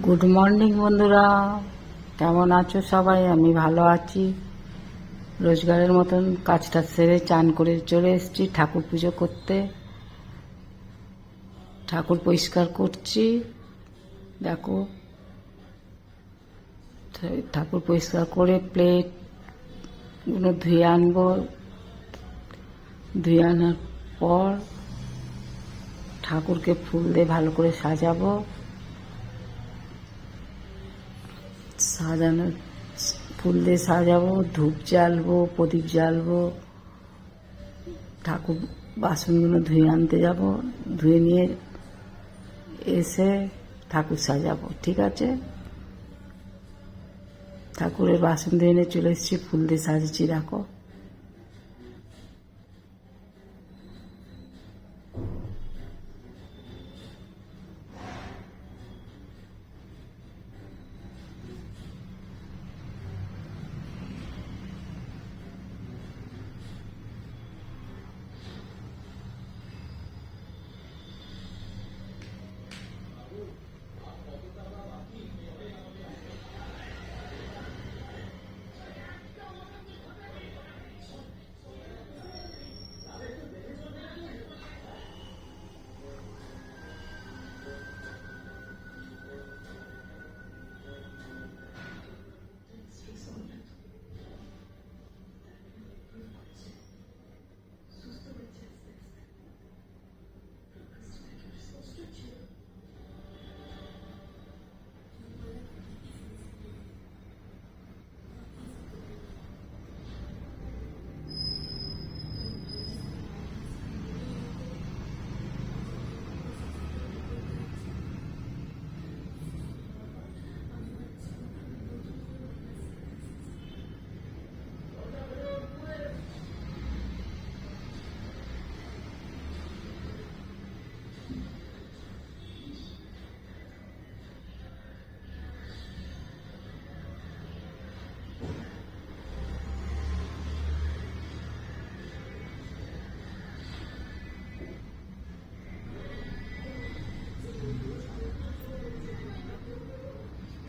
Good morning বন্ধুরা, কেমন আছো সবাই? আমি ভালো আছি। রোজগারের মতন কাজটা সেরে চান করে চলে এসেছি ঠাকুর পুজো করতে। ঠাকুর পরিষ্কার করছি, দেখো। ঠাকুর পরিষ্কার করে প্লেটগুলো ধুয়ে আনবো। ধুয়ে আনার পর ঠাকুরকে ফুল দিয়ে ভালো করে সাজাবো। সাজানো ফুল দিয়ে সাজাবো, ধূপ জ্বালবো, প্রদীপ জ্বালবো। ঠাকুর বাসনগুলো ধুয়ে আনতে যাব, ধুয়ে নিয়ে এসে ঠাকুর সাজাবো। ঠিক আছে, ঠাকুরের বাসন ধুয়ে নিয়ে চলে এসেছি, ফুল দিয়ে সাজিয়েছি, দেখো।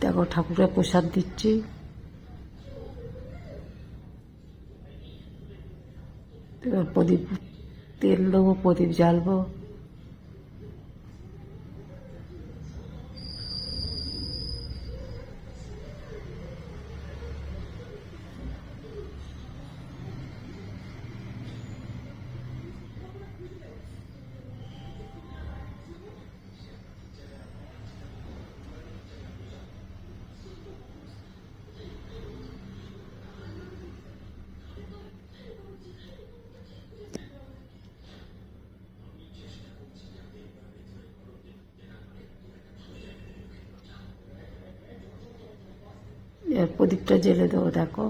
দেখো, ঠাকুরকে প্রসাদ দিচ্ছি। এবার প্রদীপ, তেল দেবো, প্রদীপ জ্বালবো। এবার প্রদীপটা জ্বেলে দেবো, দেখো।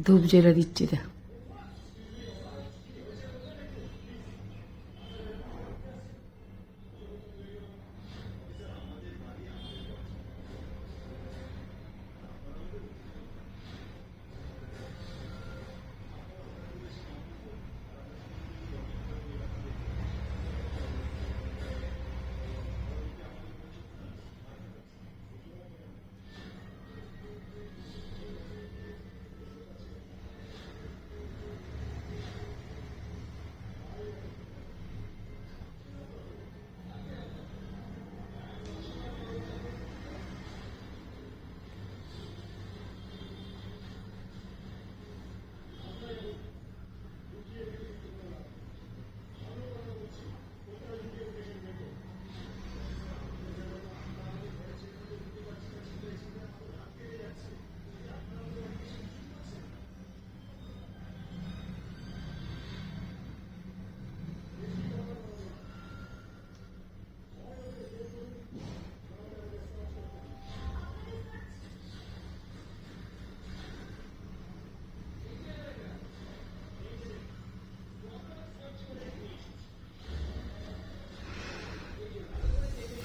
ধূপ জ্বেলে দিচ্ছি, দেখো।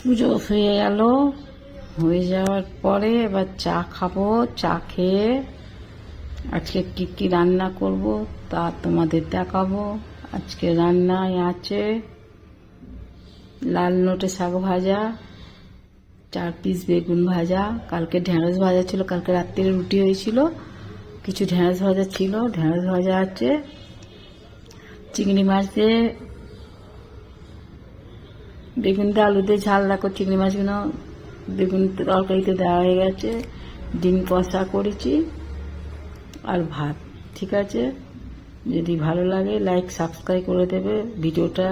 পুজো হয়ে গেল, হয়ে যাওয়ার পরে এবার চা খাবো। চা খেয়ে আজকে কি কি রান্না করব তা তোমাদের দেখাবো। আজকে রান্নায় আছে লাল নোটে শাক ভাজা, 4 পিস বেগুন ভাজা, কালকে ঢেঁড়স ভাজা ছিল, কালকে রাত্রিরে রুটি হয়েছিল, কিছু ঢেঁড়স ভাজা ছিল, ঢেঁড়স ভাজা আছে, চিংড়ি মাছ দিয়ে বেগুন দিয়ে আলু দিয়ে ঝাল। দেখো চিংড়ি মাছগুলো বেগুন তরকারিতে দেওয়া হয়ে গেছে, ডিম কষা করেছি আর ভাত। ঠিক আছে, যদি ভালো লাগে লাইক সাবস্ক্রাইব করে দেবে ভিডিওটা।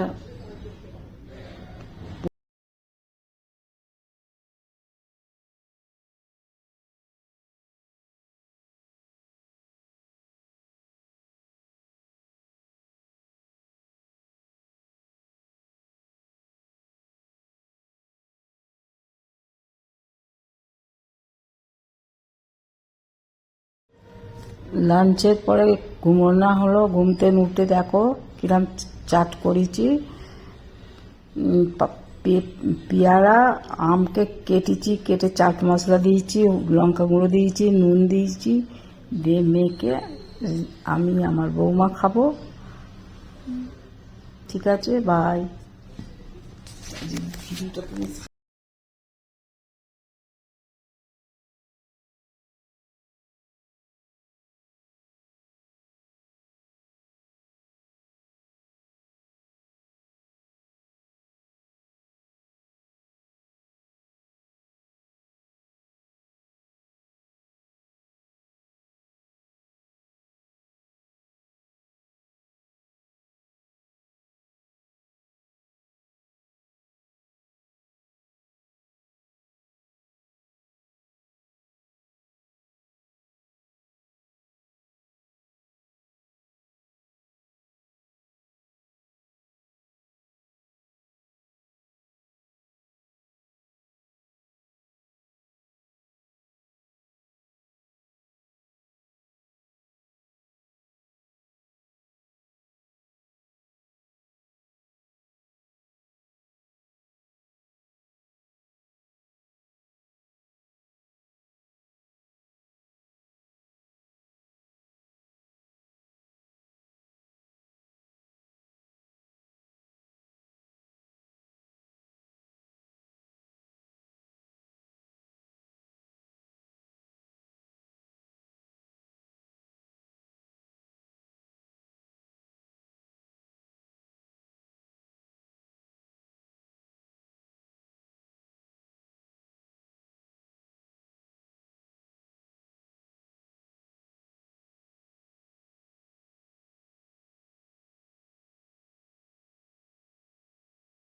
লাঞ্চের পরে ঘুমোনো হলো, ঘুমতে উঠতে দেখো কিরম চাট করেছি। পেয়ারা আমকে কেটেছি, কেটে চাট মশলা দিয়েছি, লঙ্কা গুঁড়ো দিয়েছি, নুন দিয়েছি, দিয়ে মেখে আমি আমার বৌমা খাবো। ঠিক আছে, বাই।